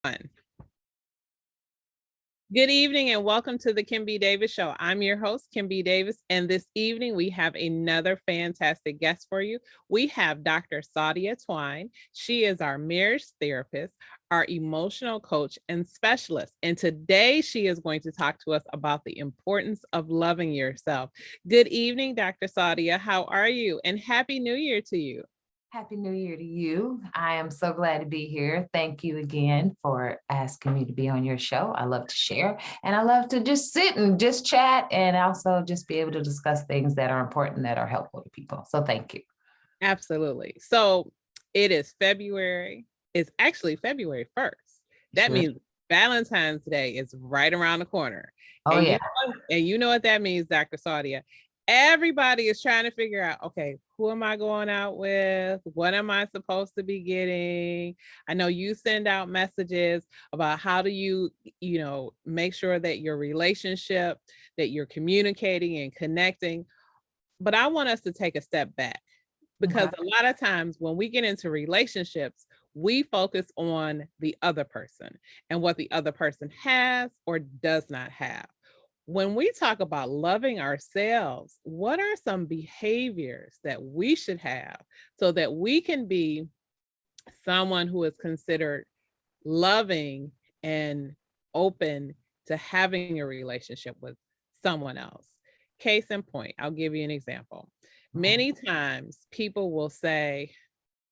One. Good evening and welcome to the Kim B. Davis Show. I'm your host, Kim B. Davis, and this evening we have another fantastic guest for you. We have Dr. Saudia Twine. She is our marriage therapist, our emotional coach, and specialist. And today she is going to talk to us about the importance of loving yourself. Good evening, Dr. Saudia. How are you? And Happy New Year to you. Happy New Year to you. I am so glad to be here. Thank you again for asking me to be on your show. I love to share and I love to just sit and just chat and also just be able to discuss things that are important, that are helpful to people. So thank you. Absolutely. So it is February. It's actually February 1st. That Sure. means Valentine's Day is right around the corner. Oh, and yeah. you know what that means, Dr. Saudia. Everybody is trying to figure out, okay, who am I going out with? What am I supposed to be getting? I know you send out messages about how do you make sure that your relationship, that you're communicating and connecting. But I want us to take a step back because Okay. a lot of times when we get into relationships, we focus on the other person and what the other person has or does not have. When we talk about loving ourselves, what are some behaviors that we should have so that we can be someone who is considered loving and open to having a relationship with someone else? Case in point, I'll give you an example. Okay. Many times people will say,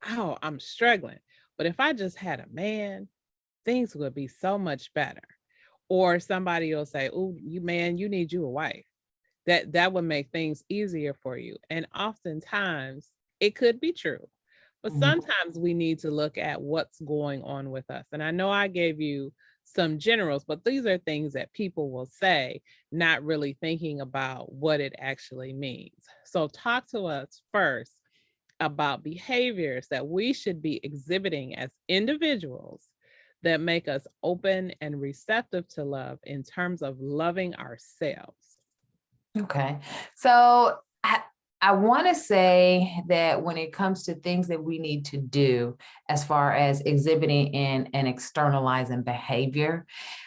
"Oh, I'm struggling, but if I just had a man, things would be so much better." Or somebody will say, "Oh, you man, you need you a wife. That would make things easier for you." And oftentimes it could be true, but Mhm. sometimes we need to look at what's going on with us. And I know I gave you some generals, but these are things that people will say, not really thinking about what it actually means. So talk to us first about behaviors that we should be exhibiting as individuals that make us open and receptive to love in terms of loving ourselves. Okay. So I want to say that when it comes to things that we need to do as far as exhibiting in and externalizing behavior,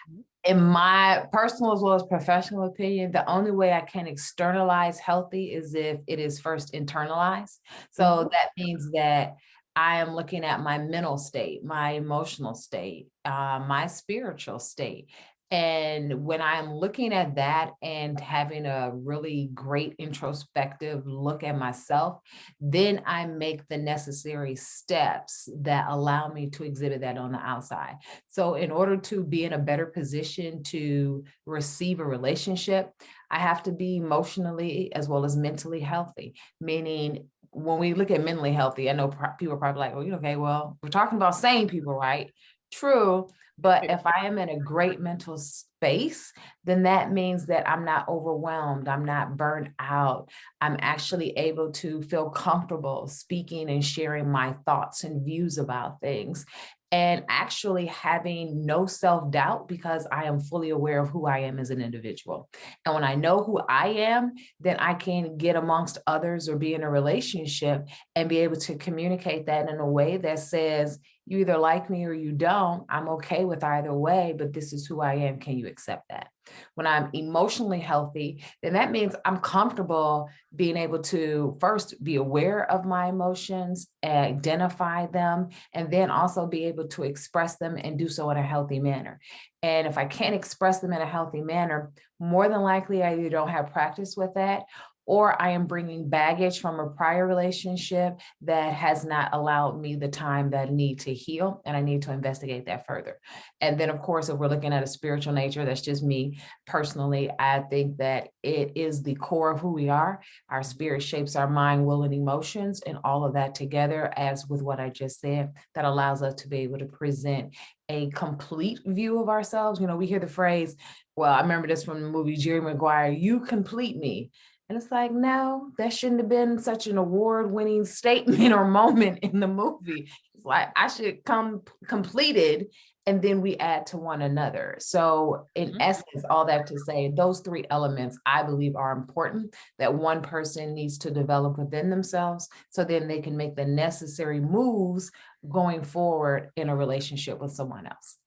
Mhm. in my personal as well as professional opinion, the only way I can externalize healthy is if it is first internalized. So Mhm. that means that I am looking at my mental state, my emotional state, my spiritual state. And when I'm looking at that and having a really great introspective look at myself, then I make the necessary steps that allow me to exhibit that on the outside. So in order to be in a better position to receive a relationship, I have to be emotionally as well as mentally healthy, meaning when we look at mentally healthy, I know people are probably like, oh, okay, well, we're talking about sane people, right? True. But if I am in a great mental space, then that means that I'm not overwhelmed. I'm not burned out. I'm actually able to feel comfortable speaking and sharing my thoughts and views about things and actually having no self-doubt because I am fully aware of who I am as an individual. And when I know who I am, then I can get amongst others or be in a relationship and be able to communicate that in a way that says, you either like me or you don't. I'm okay with either way, but this is who I am. Can you accept that? When I'm emotionally healthy, then that means I'm comfortable being able to first be aware of my emotions, identify them, and then also be able to express them and do so in a healthy manner. And if I can't express them in a healthy manner, more than likely I either don't have practice with that or I am bringing baggage from a prior relationship that has not allowed me the time that I need to heal, and I need to investigate that further. And then, of course, if we're looking at a spiritual nature, that's just me personally. I think that it is the core of who we are. Our spirit shapes our mind, will, and emotions, and all of that together, as with what I just said, that allows us to be able to present a complete view of ourselves. You know, we hear the phrase, well, I remember this from the movie Jerry Maguire, you complete me. And it's like, no, that shouldn't have been such an award-winning statement or moment in the movie. It's like I should come completed and then we add to one another. So in Mhm. essence, all that to say, those three elements I believe are important that one person needs to develop within themselves so then they can make the necessary moves going forward in a relationship with someone else.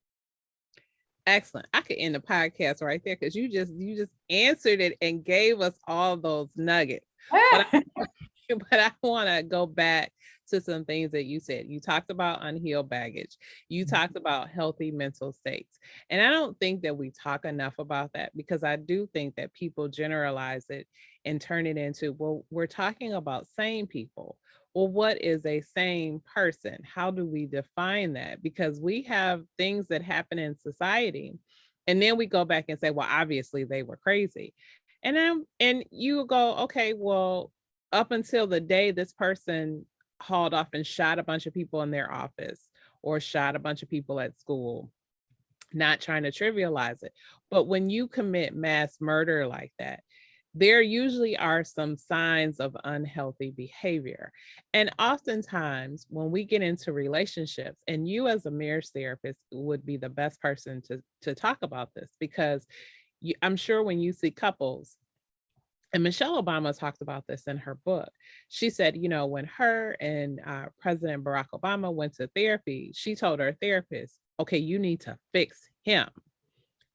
Excellent. I could end the podcast right there because you just answered it and gave us all those nuggets. But but I want to go back to some things that you said. You talked about unhealed baggage. You talked about healthy mental states. And I don't think that we talk enough about that because I do think that people generalize it and turn it into, well, we're talking about sane people. Well, what is a sane person? How do we define that? Because we have things that happen in society. And then we go back and say, well, obviously they were crazy. And you go, okay, well, up until the day this person hauled off and shot a bunch of people in their office or shot a bunch of people at school, not trying to trivialize it. But when you commit mass murder like that, there usually are some signs of unhealthy behavior. And oftentimes, when we get into relationships, and you as a marriage therapist would be the best person to talk about this because I'm sure when you see couples, and Michelle Obama talks about this in her book. She said, when her and President Barack Obama went to therapy, she told her therapist, okay, you need to fix him.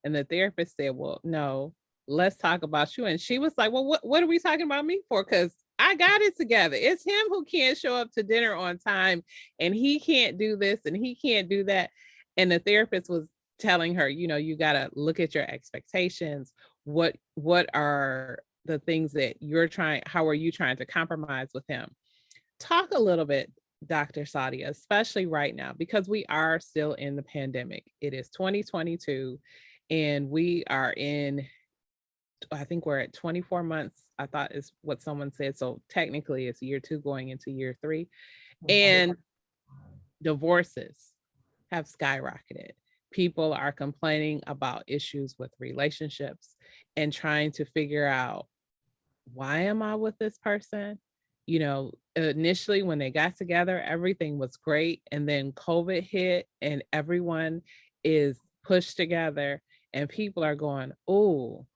And the therapist said, well, no, let's talk about you. And she was like, well, what are we talking about me for? Because I got it together. It's him who can't show up to dinner on time and he can't do this and he can't do that. And the therapist was telling her, you got to look at your expectations. What are the things that how are you trying to compromise with him? Talk a little bit, Dr. Saudia, especially right now, because we are still in the pandemic. It is 2022 and we are I think we're at 24 months, I thought is what someone said. So technically it's year 2 going into year 3. And divorces have skyrocketed. People are complaining about issues with relationships and trying to figure out, why am I with this person? Initially when they got together, everything was great. And then COVID hit and everyone is pushed together and people are going, oh,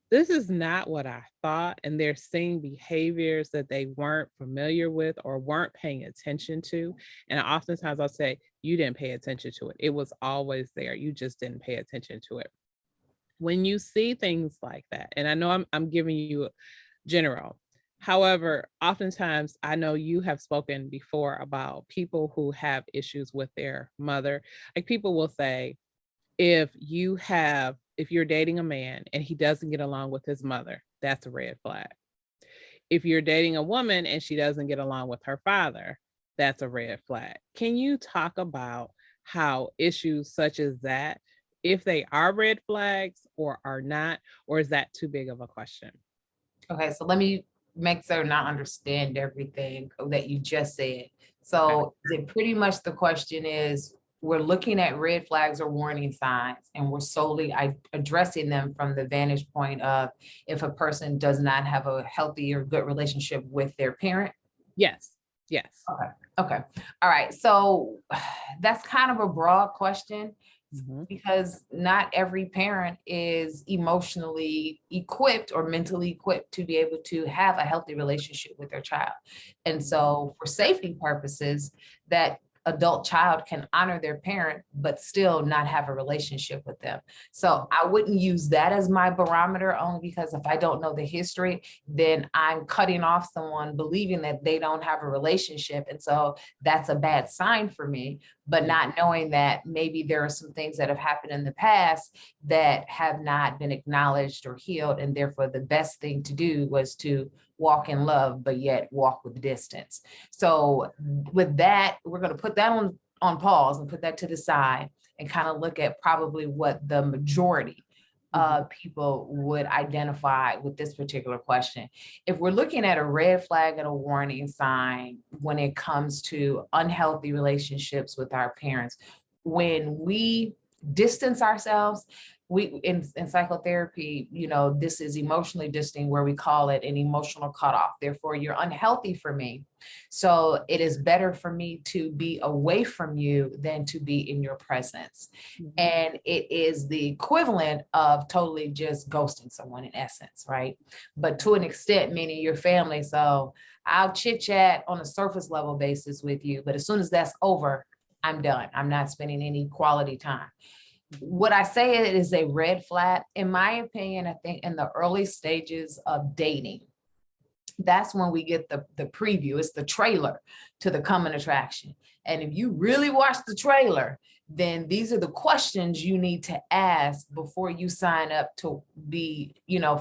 this is not what I thought. And they're seeing behaviors that they weren't familiar with or weren't paying attention to. And oftentimes I'll say, you didn't pay attention to it. It was always there. You just didn't pay attention to it. When you see things like that, and I know I'm giving you general. However, oftentimes I know you have spoken before about people who have issues with their mother. Like people will say, if you're dating a man and he doesn't get along with his mother, that's a red flag. If you're dating a woman and she doesn't get along with her father, that's a red flag. Can you talk about how issues such as that, if they are red flags or are not, or is that too big of a question? Okay, so let me make certain I understand everything that you just said. Okay. So the pretty much the question is, we're looking at red flags or warning signs, and we're solely addressing them from the vantage point of if a person does not have a healthy or good relationship with their parent. Yes. Yes. Okay. All right. So that's kind of a broad question Mhm. because not every parent is emotionally equipped or mentally equipped to be able to have a healthy relationship with their child. And so for safety purposes, that adult child can honor their parent, but still not have a relationship with them. So I wouldn't use that as my barometer, only because if I don't know the history, then I'm cutting off someone believing that they don't have a relationship. And so that's a bad sign for me, but not knowing that maybe there are some things that have happened in the past that have not been acknowledged or healed. And therefore the best thing to do was to walk in love, but yet walk with distance. So with that, we're going to put that on pause and put that to the side and kind of look at probably what the majority of people would identify with this particular question. If we're looking at a red flag and a warning sign when it comes to unhealthy relationships with our parents, when we distance ourselves, we in psychotherapy, this is emotionally distancing, where we call it an emotional cutoff. Therefore, you're unhealthy for me. So it is better for me to be away from you than to be in your presence. And it is the equivalent of totally just ghosting someone in essence, right? But to an extent, meaning your family. So I'll chit chat on a surface level basis with you, but as soon as that's over, I'm done. I'm not spending any quality time. Would I say it is a red flag? In my opinion, I think in the early stages of dating, that's when we get the preview. It's the trailer to the coming attraction. And if you really watch the trailer, then these are the questions you need to ask before you sign up to be,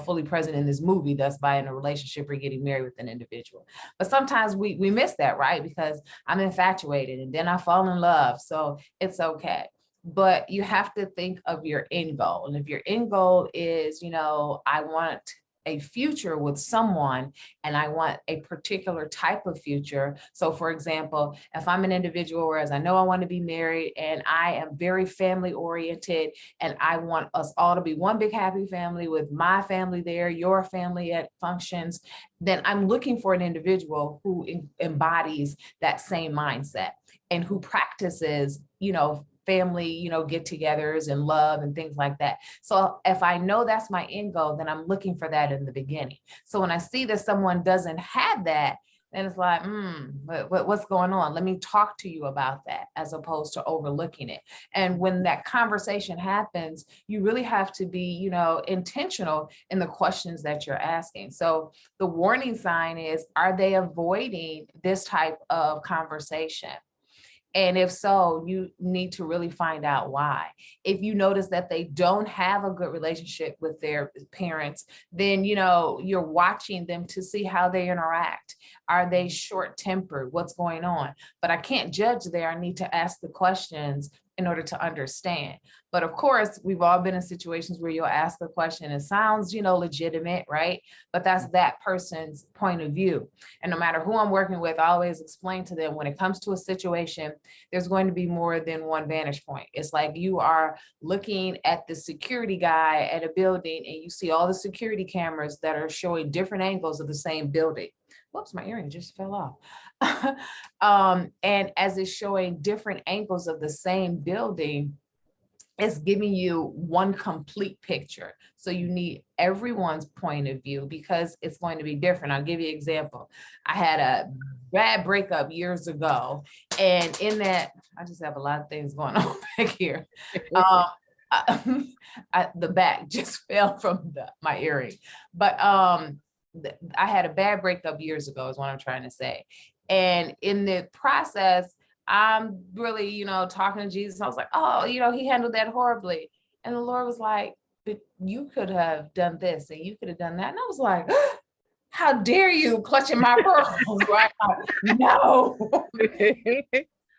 fully present in this movie, thus by in a relationship or getting married with an individual. But sometimes we miss that, right? Because I'm infatuated and then I fall in love. So it's okay. But you have to think of your end goal. And if your end goal is, I want a future with someone and I want a particular type of future. So for example, if I'm an individual, whereas I know I want to be married and I am very family oriented and I want us all to be one big happy family with my family there, your family at functions, then I'm looking for an individual who embodies that same mindset and who practices, family, get-togethers and love and things like that. So if I know that's my end goal, then I'm looking for that in the beginning. So when I see that someone doesn't have that, then it's like, what's going on? Let me talk to you about that, as opposed to overlooking it. And when that conversation happens, you really have to be, intentional in the questions that you're asking. So the warning sign is, are they avoiding this type of conversation? And if so, you need to really find out why. If you notice that they don't have a good relationship with their parents, then, you're watching them to see how they interact. Are they short-tempered? What's going on? But I can't judge there. I need to ask the questions in order to understand. But of course, we've all been in situations where you'll ask a question. It sounds, legitimate, right? But that's that person's point of view. And no matter who I'm working with, I always explain to them, when it comes to a situation, there's going to be more than one vantage point. It's like you are looking at the security guy at a building and you see all the security cameras that are showing different angles of the same building. Whoops, my earring just fell off. And as it's showing different angles of the same building, it's giving you one complete picture. So you need everyone's point of view because it's going to be different. I'll give you an example. I had a bad breakup years ago. And in that, I just have a lot of things going on back here. The back just fell from my earring. But I had a bad breakup years ago is what I'm trying to say. And in the process, I'm really, talking to Jesus. I was like, oh, he handled that horribly. And the Lord was like, but you could have done this and you could have done that. And I was like, how dare you clutching my pearls, right? No.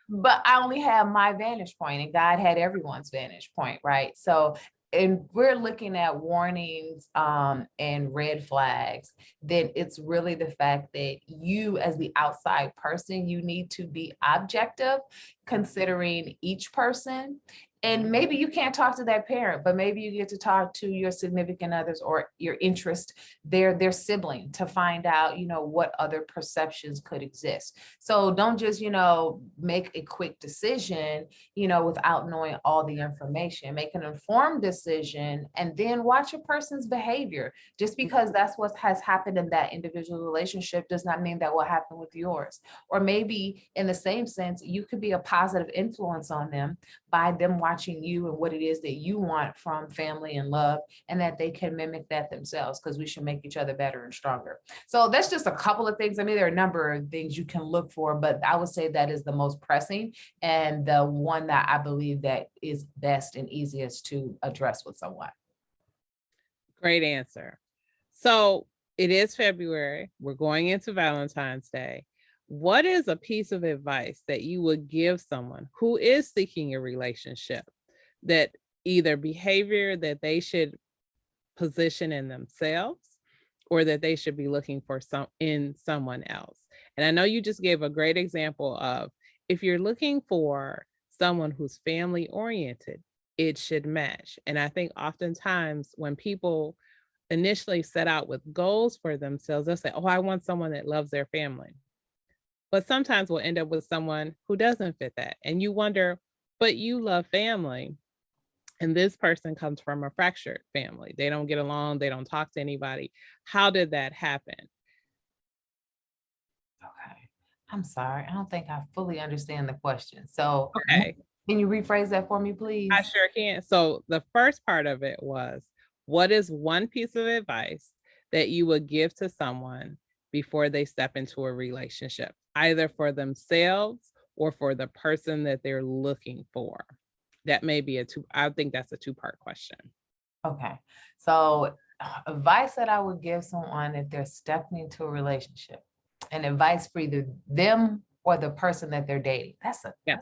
But I only have my vantage point and God had everyone's vantage point, right? So, and we're looking at warnings and red flags, then it's really the fact that you as the outside person, you need to be objective, considering each person. And maybe you can't talk to that parent, but maybe you get to talk to your significant others or your interest, their sibling, to find out, what other perceptions could exist. So don't just, make a quick decision, without knowing all the information. Make an informed decision and then watch a person's behavior. Just because that's what has happened in that individual relationship does not mean that will happen with yours. Or maybe in the same sense, you could be a positive influence on them by them watching you and what it is that you want from family and love, and that they can mimic that themselves, because we should make each other better and stronger. So that's just a couple of things. I mean, there are a number of things you can look for, but I would say that is the most pressing and the one that I believe that is best and easiest to address with someone. Great answer. So it is February. We're going into Valentine's Day. What is a piece of advice that you would give someone who is seeking a relationship, that either behavior that they should position in themselves or that they should be looking for in someone else? And I know you just gave a great example of, if you're looking for someone who's family oriented, it should match. And I think oftentimes when people initially set out with goals for themselves, they'll say, oh, I want someone that loves their family. But sometimes we'll end up with someone who doesn't fit that. And you wonder, but you love family. And this person comes from a fractured family. They don't get along. They don't talk to anybody. How did that happen? Okay. I'm sorry. I don't think I fully understand the question. So Okay. Can you rephrase that for me, I please? sure can. So the first part of it was, what is one piece of advice that you would give to someone before they step into a relationship, either for themselves or for the person that they're looking for? That may be a two, I think that's a two-part question. Okay. So, advice that I would give someone if they're stepping into a relationship, and advice for either them or the person that they're dating. Yeah.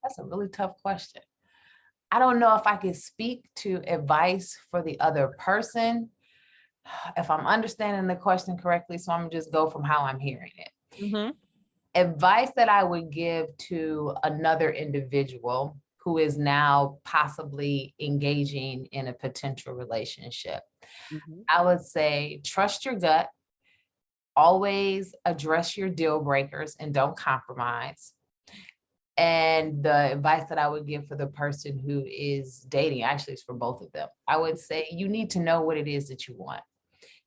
That's a really tough question. I don't know if I can speak to advice for the other person, if I'm understanding the question correctly, so I'm just go from how I'm hearing it. Mhm. Advice that I would give to another individual who is now possibly engaging in a potential relationship, Mhm. I would say trust your gut, always address your deal breakers and don't compromise. And the advice that I would give for the person who is dating, actually, it's for both of them. I would say you need to know what it is that you want.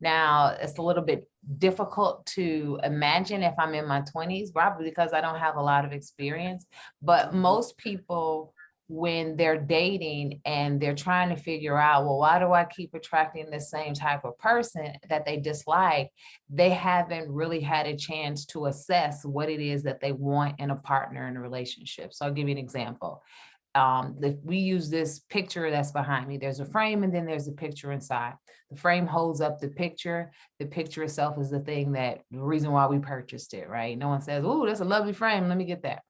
Now, it's a little bit difficult to imagine if I'm in my 20s, probably because I don't have a lot of experience. But most people, when they're dating and they're trying to figure out, well, why do I keep attracting the same type of person that they dislike? They haven't really had a chance to assess what it is that they want in a partner in a relationship. So I'll give you an example. We use this picture that's behind me. There's a frame and then there's a picture inside. The frame holds up the picture. The picture itself is the thing that the reason why we purchased it, right? No one says, "Oh, that's a lovely frame. Let me get that."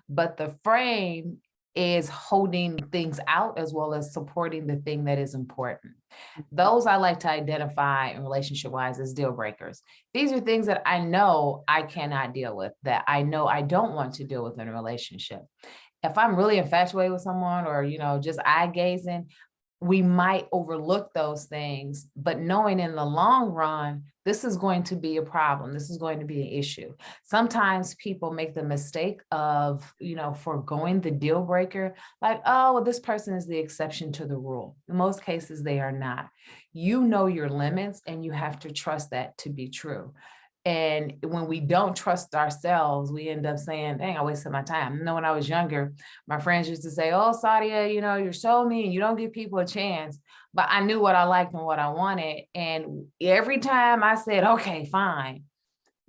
But the frame is holding things out as well as supporting the thing that is important. Those I like to identify in relationship wise as deal breakers. These are things that I know I cannot deal with, that I know I don't want to deal with in a relationship. If I'm really infatuated with someone or, just eye gazing, we might overlook those things, but knowing in the long run, this is going to be a problem. This is going to be an issue. Sometimes people make the mistake of, foregoing the deal breaker, like, oh, well, this person is the exception to the rule. In most cases, they are not. You know your limits and you have to trust that to be true. And when we don't trust ourselves, we end up saying, dang, I wasted my time. When I was younger, my friends used to say, oh, Saudia, you're so mean. You don't give people a chance. But I knew what I liked and what I wanted. And every time I said, okay, fine,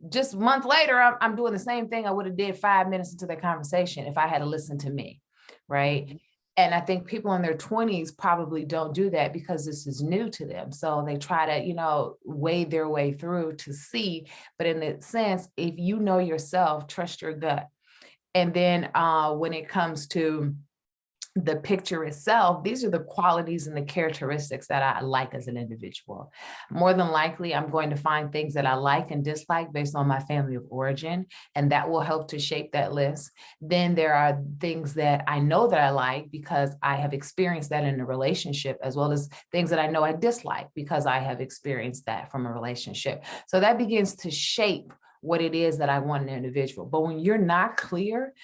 just a month later, I'm doing the same thing I would have did 5 minutes into the conversation if I had to listen to me, right? Mhm. And I think people in their 20s probably don't do that because this is new to them. So they try to, wade their way through to see. But in a sense, if you know yourself, trust your gut. And then when it comes to the picture itself, these are the qualities and the characteristics that I like as an individual. More than likely, I'm going to find things that I like and dislike based on my family of origin, and that will help to shape that list. Then there are things that I know that I like because I have experienced that in a relationship, as well as things that I know I dislike because I have experienced that from a relationship. So that begins to shape what it is that I want in an individual. But when you're not clear,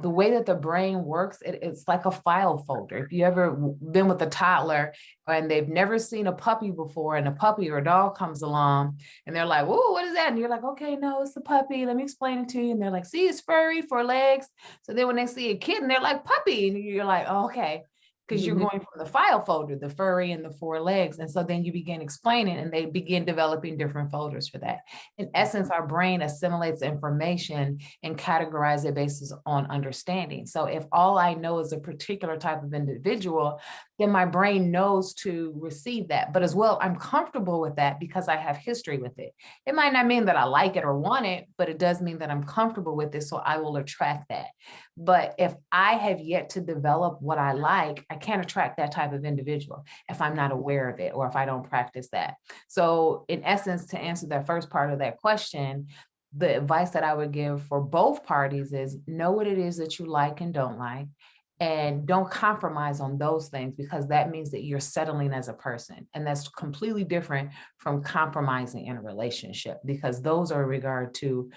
the way that the brain works, it's like a file folder. If you ever been with a toddler and they've never seen a puppy before, and a puppy or a dog comes along and they're like, whoa, what is that? And you're like, okay, no, it's a puppy. Let me explain it to you. And they're like, see, it's furry, 4 legs. So then when they see a kitten, they're like, puppy. And you're like, oh, okay. Because you're Mhm. going from the file folder, the furry and the 4 legs. And so then you begin explaining and they begin developing different folders for that. In essence, our brain assimilates information and categorize it based on understanding. So if all I know is a particular type of individual, then my brain knows to receive that. But as well, I'm comfortable with that because I have history with it. It might not mean that I like it or want it, but it does mean that I'm comfortable with it. So I will attract that. But if I have yet to develop what I like, I can't attract that type of individual if I'm not aware of it or if I don't practice that. So in essence, to answer that first part of that question, the advice that I would give for both parties is know what it is that you like and don't like, and don't compromise on those things, because that means that you're settling as a person. And that's completely different from compromising in a relationship, because those are in regard to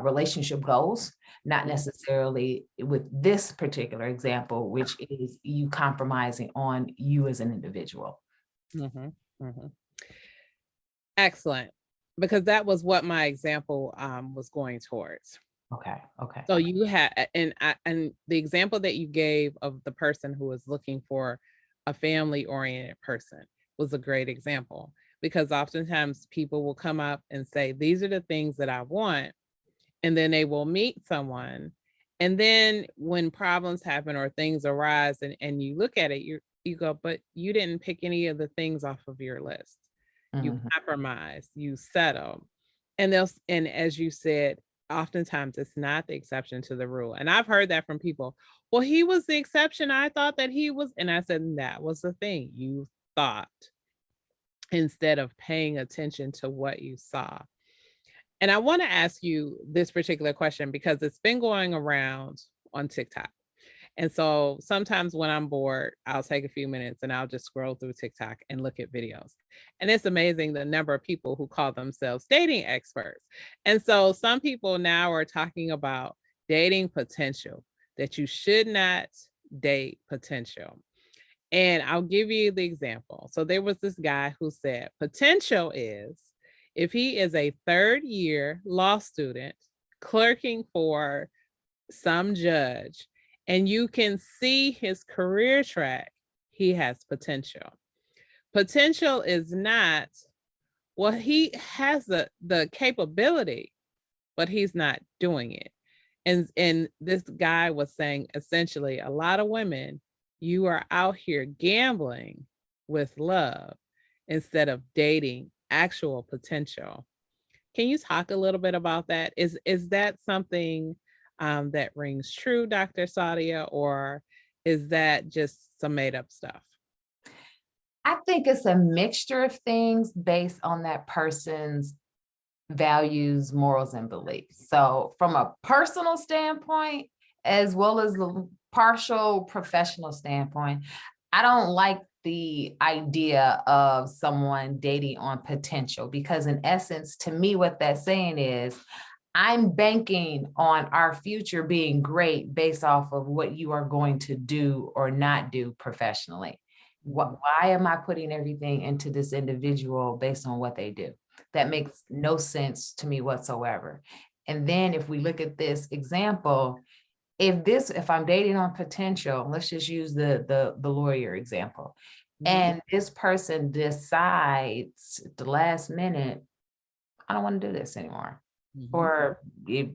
relationship goals, not necessarily with this particular example, which is you compromising on you as an individual. Mhm. Mhm. Excellent, because that was what my example, was going towards. Okay. Okay. So you had, and the example that you gave of the person who was looking for a family oriented person was a great example, because oftentimes people will come up and say, these are the things that I want. And then they will meet someone. And then when problems happen or things arise, and you look at it, you go, but you didn't pick any of the things off of your list. You Mhm. compromise, you settle. And as you said, oftentimes it's not the exception to the rule. And I've heard that from people. Well, he was the exception. I thought that he was, and I said that was the thing. You thought instead of paying attention to what you saw. And I want to ask you this particular question because it's been going around on TikTok. And so sometimes when I'm bored, I'll take a few minutes and I'll just scroll through TikTok and look at videos. And it's amazing the number of people who call themselves dating experts. And so some people now are talking about dating potential, that you should not date potential. And I'll give you the example. So there was this guy who said potential is if he is a third year law student clerking for some judge and you can see his career track, he has potential. Potential is not, well, he has the capability, but he's not doing it. And this guy was saying essentially a lot of women, you are out here gambling with love instead of dating actual potential. Can you talk a little bit about that? Is that something that rings true, Dr. Sadia, or is that just some made up stuff? I think it's a mixture of things based on that person's values, morals, and beliefs. So, from a personal standpoint, as well as the partial professional standpoint, I don't like the idea of someone dating on potential because, in essence, to me, what that's saying is I'm banking on our future being great based off of what you are going to do or not do professionally. Mhm. Why am I putting everything into this individual based on what they do? That makes no sense to me whatsoever. And then if we look at this example, if I'm dating on potential, let's just use the lawyer example. Mhm. And this person decides at the last minute, I don't want to do this anymore. Mhm. Or if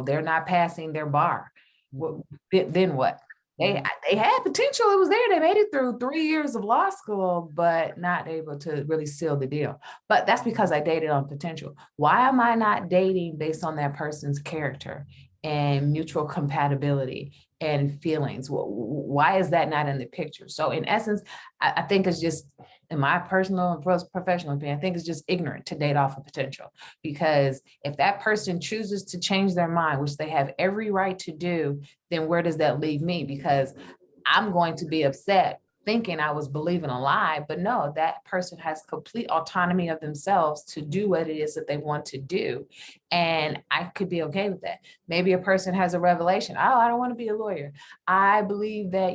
they're not passing their bar, Mhm. well, then what? They Mhm. they had potential. It was there. They made it through 3 years of law school, but not able to really seal the deal. But that's because I dated on potential. Why am I not dating based on that person's character and mutual compatibility and feelings? Why is that not in the picture? So in essence, I think it's just, in my personal and professional opinion, I think it's just ignorant to date off of potential. Because if that person chooses to change their mind, which they have every right to do, then where does that leave me? Because I'm going to be upset thinking I was believing a lie, but no, that person has complete autonomy of themselves to do what it is that they want to do. And I could be okay with that. Maybe a person has a revelation. Oh, I don't want to be a lawyer. I believe that,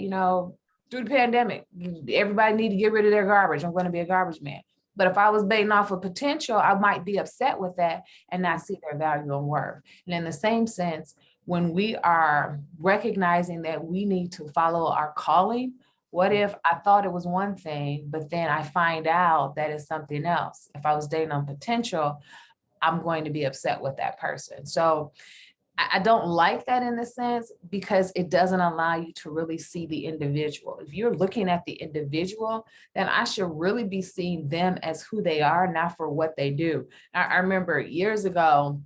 through the pandemic, everybody need to get rid of their garbage. I'm going to be a garbage man. But if I was baiting off of potential, I might be upset with that and not see their value and worth. And in the same sense, when we are recognizing that we need to follow our calling, what if I thought it was one thing, but then I find out that it's something else? If I was dating on potential, I'm going to be upset with that person. So I don't like that in the sense because it doesn't allow you to really see the individual. If you're looking at the individual, then I should really be seeing them as who they are, not for what they do. I remember years ago,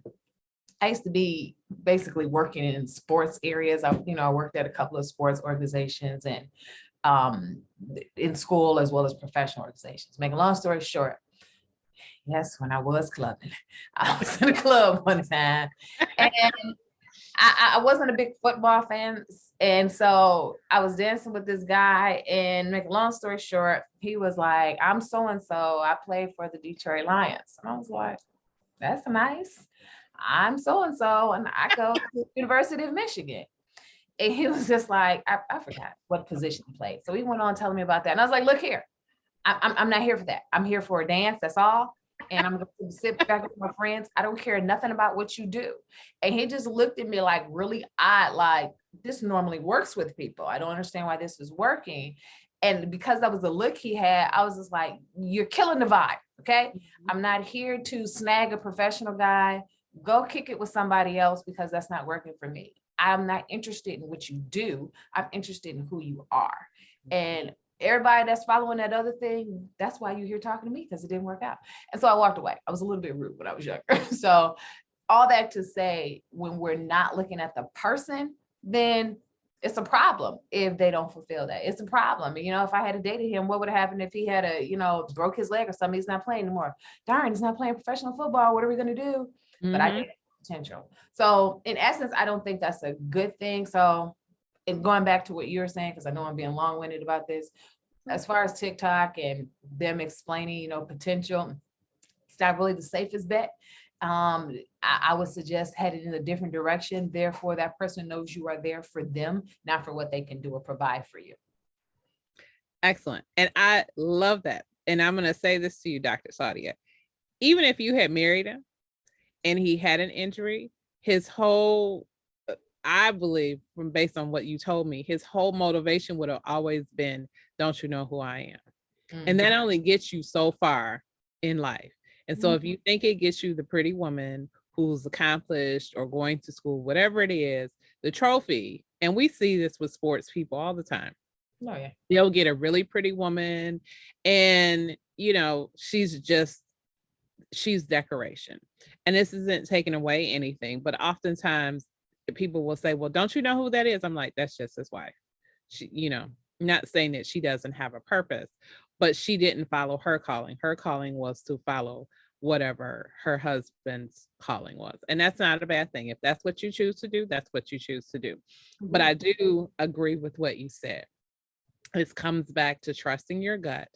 I used to be basically working in sports areas. I worked at a couple of sports organizations and um, in school as well as professional organizations. Make a long story short, yes, when I was clubbing, I was in a club one time, and I wasn't a big football fan. And so I was dancing with this guy, and make a long story short, he was like, I'm so and so, I play for the Detroit Lions. And I was like, that's nice. I'm so and so, and I go to the University of Michigan. And he was just like, I forgot what position he played. So he went on telling me about that. And I was like, look here, I'm not here for that. I'm here for a dance. That's all. and I'm going to sit back with my friends. I don't care nothing about what you do. And he just looked at me like really odd, like this normally works with people. I don't understand why this is working. And because that was the look he had, I was just like, you're killing the vibe. Okay. I'm not here to snag a professional guy. Go kick it with somebody else because that's not working for me. I'm not interested in what you do. I'm interested in who you are. And everybody that's following that other thing, that's why you're here talking to me, because it didn't work out. And so I walked away. I was a little bit rude when I was younger. So all that to say, when we're not looking at the person, then it's a problem if they don't fulfill that. It's a problem. You know, if I had dated him, what would have happened if he had broke his leg or something? He's not playing anymore. Darn, he's not playing professional football. What are we going to do? But I did potential. So in essence, I don't think that's a good thing. So and going back to what you're saying, because I know I'm being long-winded about this, as far as TikTok and them explaining, potential, it's not really the safest bet. I would suggest headed in a different direction. Therefore, that person knows you are there for them, not for what they can do or provide for you. Excellent. And I love that. And I'm going to say this to you, Dr. Saudia. Even if you had married him and he had an injury, his whole, I believe, from based on what you told me, his whole motivation would have always been, don't you know who I am? And that only gets you so far in life. And so if you think it gets you the pretty woman who's accomplished or going to school, whatever it is, the trophy, and we see this with sports people all the time. Oh, yeah. They'll get a really pretty woman and, she's decoration. And this isn't taking away anything, but oftentimes people will say, well, don't you know who that is? I'm like, that's just his wife. She, not saying that she doesn't have a purpose, but she didn't follow her calling. Her calling was to follow whatever her husband's calling was. And that's not a bad thing. If that's what you choose to do, that's what you choose to do. But I do agree with what you said. This comes back to trusting your gut,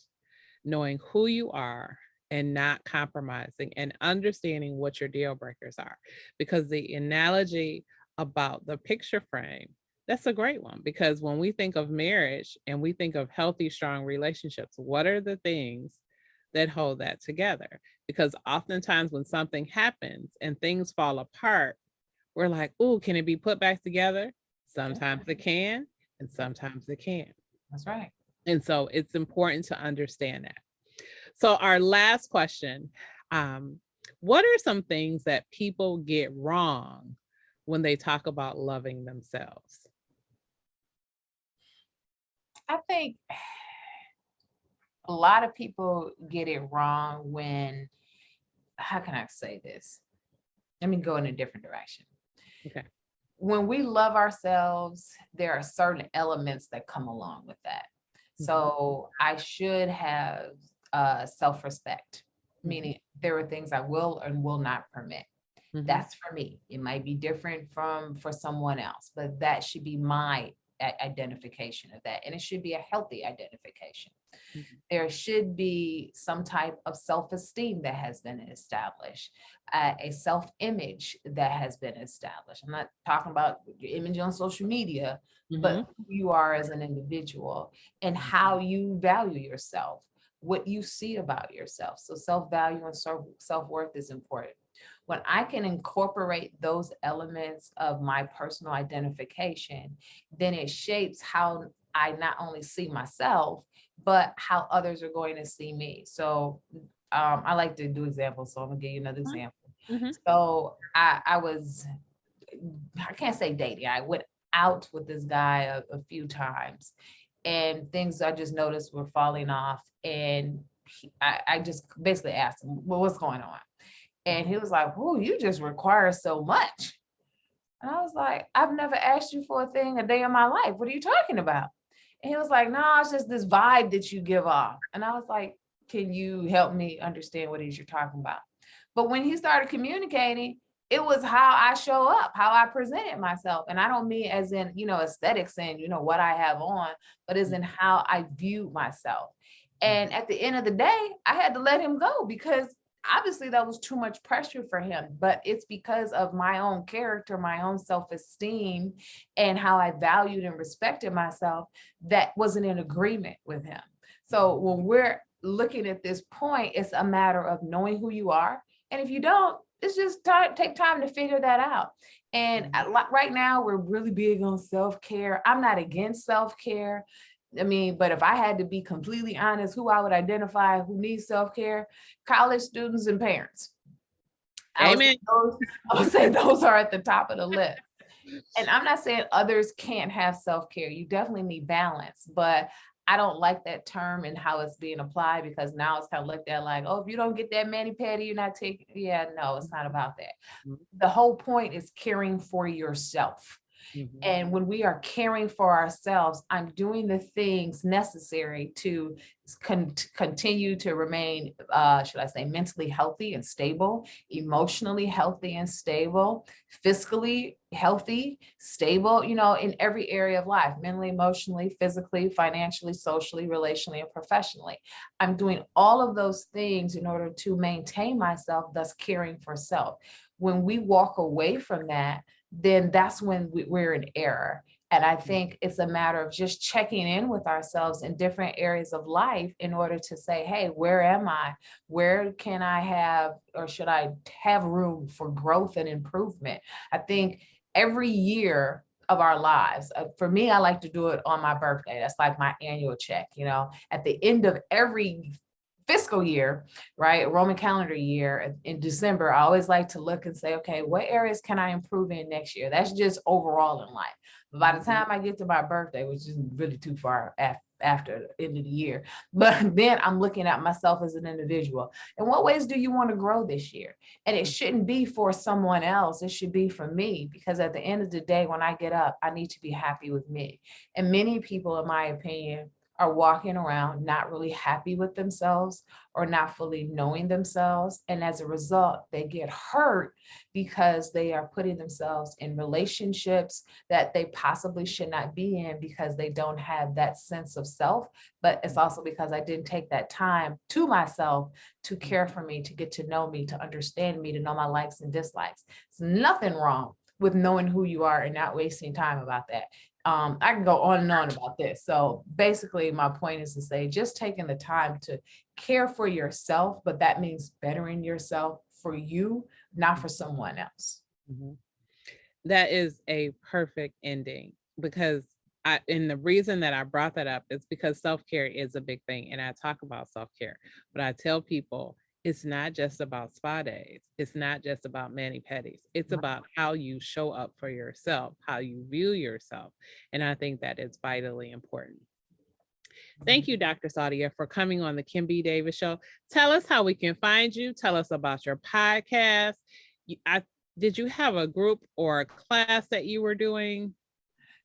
knowing who you are, and not compromising, and understanding what your deal breakers are. Because the analogy about the picture frame, that's a great one, because when we think of marriage and we think of healthy, strong relationships, what are the things that hold that together? Because oftentimes when something happens and things fall apart, we're like, oh, can it be put back together? Sometimes it can, and sometimes it can't. That's right. And so it's important to understand that. So our last question, what are some things that people get wrong when they talk about loving themselves? I think a lot of people get it wrong when, how can I say this? Let me go in a different direction. Okay. When we love ourselves, there are certain elements that come along with that. So I should have self-respect, meaning there are things I will and will not permit. That's for me. It might be different for someone else, but that should be my identification of that. And it should be a healthy identification. There should be some type of self-esteem that has been established, a self-image that has been established. I'm not talking about your image on social media, but who you are as an individual and how you value yourself, what you see about yourself. So self-value and self-worth is important. When I can incorporate those elements of my personal identification, then it shapes how I not only see myself, but how others are going to see me. So I like to do examples. So I'm gonna give you another example. So I can't say dating. I went out with this guy a few times and things I just noticed were falling off. And I just basically asked him, well, what's going on? And he was like, oh, you just require so much. And I was like, I've never asked you for a thing a day in my life. What are you talking about? And he was like, no, it's just this vibe that you give off. And I was like, can you help me understand what it is you're talking about? But when he started communicating, it was how I show up, how I presented myself. And I don't mean as in, aesthetics and, what I have on, but as in how I view myself. And at the end of the day, I had to let him go because obviously that was too much pressure for him, but it's because of my own character, my own self-esteem, and how I valued and respected myself that wasn't in agreement with him. So when we're looking at this point, it's a matter of knowing who you are. And if you don't, it's just take time to figure that out. And Mhm. right now, we're really big on self-care. I'm not against self-care. I mean, but if I had to be completely honest, who I would identify who needs self-care, college students and parents. I would say Amen. those, I would say those are at the top of the list. And I'm not saying others can't have self-care. You definitely need balance, but I don't like that term and how it's being applied, because now it's kind of looked at like, oh, if you don't get that mani-pedi, you're not taking. Yeah, no, it's not about that. Mhm. The whole point is caring for yourself. Mhm. And when we are caring for ourselves, I'm doing the things necessary to continue to remain, should I say, mentally healthy and stable, emotionally healthy and stable, fiscally healthy, stable, in every area of life, mentally, emotionally, physically, financially, socially, relationally, and professionally. I'm doing all of those things in order to maintain myself, thus caring for self. When we walk away from that, then that's when we're in error. And I think it's a matter of just checking in with ourselves in different areas of life in order to say, hey, where am I? Where can I have, or should I have room for growth and improvement? I think every year of our lives, for me, I like to do it on my birthday. That's like my annual check, at the end of every fiscal year, right? Roman calendar year in December, I always like to look and say, okay, what areas can I improve in next year? That's just overall in life. But by the time I get to my birthday, which is really too far after the end of the year, but then I'm looking at myself as an individual. In what ways do you want to grow this year? And it shouldn't be for someone else. It should be for me, because at the end of the day, when I get up, I need to be happy with me. And many people, in my opinion, are walking around not really happy with themselves or not fully knowing themselves. And as a result, they get hurt because they are putting themselves in relationships that they possibly should not be in, because they don't have that sense of self. But it's also because I didn't take that time to myself to care for me, to get to know me, to understand me, to know my likes and dislikes. There's nothing wrong with knowing who you are and not wasting time about that. I can go on and on about this. So basically, my point is to say, just taking the time to care for yourself, but that means bettering yourself for you, not for someone else. Mhm. That is a perfect ending, because and the reason that I brought that up is because self-care is a big thing. And I talk about self-care, but I tell people it's not just about spa days. It's not just about mani-pedis. It's about how you show up for yourself, how you view yourself. And I think that is vitally important. Thank you, Dr. Saudia, for coming on the Kim B. Davis Show. Tell us how we can find you. Tell us about your podcast. Did you have a group or a class that you were doing?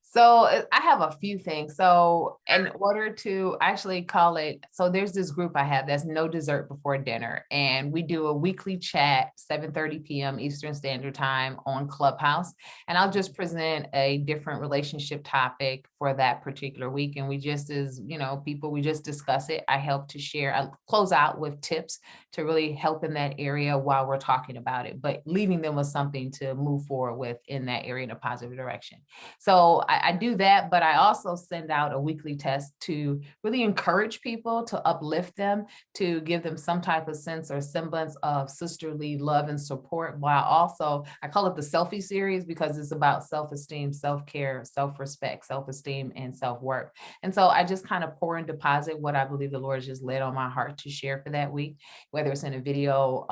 So I have a few things. So in order to actually call it, so there's this group I have that's No Dessert Before Dinner, and we do a weekly chat, 7:30 p.m. Eastern Standard Time on Clubhouse, and I'll just present a different relationship topic for that particular week, and we just, as people, we just discuss it. I help to share, I close out with tips to really help in that area while we're talking about it, but leaving them with something to move forward with in that area in a positive direction. So I do that, but I also send out a weekly test to really encourage people, to uplift them, to give them some type of sense or semblance of sisterly love and support, while also, I call it the selfie series, because it's about self-esteem, self-care, self-respect, self-esteem, and self-worth. And so I just kind of pour and deposit what I believe the Lord just laid on my heart to share for that week, whether it's in a video,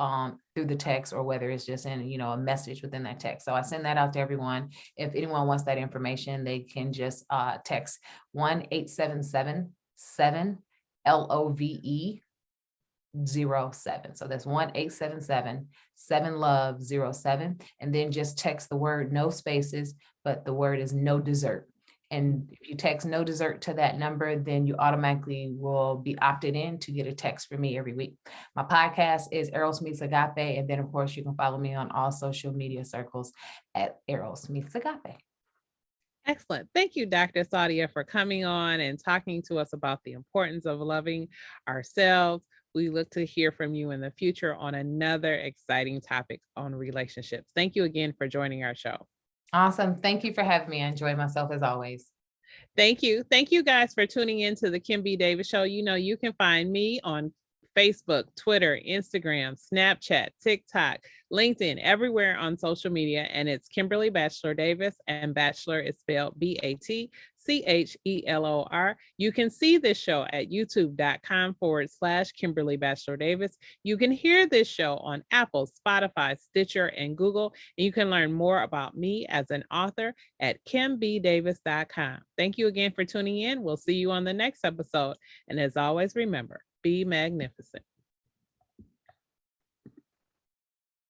through the text, or whether it's just in, a message within that text. So I send that out to everyone. If anyone wants that information, they can just text 1-877-7-LOVE-07. So that's 1-877-7-LOVE-07. And then just text the word, no spaces, but the word is no dessert. And if you text no dessert to that number, then you automatically will be opted in to get a text from me every week. My podcast is Eros Meets Agape. And then, of course, you can follow me on all social media circles at Eros Meets Agape. Excellent. Thank you, Dr. Saudia, for coming on and talking to us about the importance of loving ourselves. We look to hear from you in the future on another exciting topic on relationships. Thank you again for joining our show. Awesome. Thank you for having me. I enjoyed myself as always. Thank you. Thank you guys for tuning in to the Kim B. Davis Show. You know, you can find me on Facebook, Twitter, Instagram, Snapchat, TikTok, LinkedIn, everywhere on social media. And it's Kimberly Bachelor Davis, and Bachelor is spelled BATCHELOR. You can see this show at youtube.com/Kimberly Bachelor Davis. You can hear this show on Apple, Spotify, Stitcher, and Google. And you can learn more about me as an author at kimbdavis.com. Thank you again for tuning in. We'll see you on the next episode. And as always, remember, be magnificent.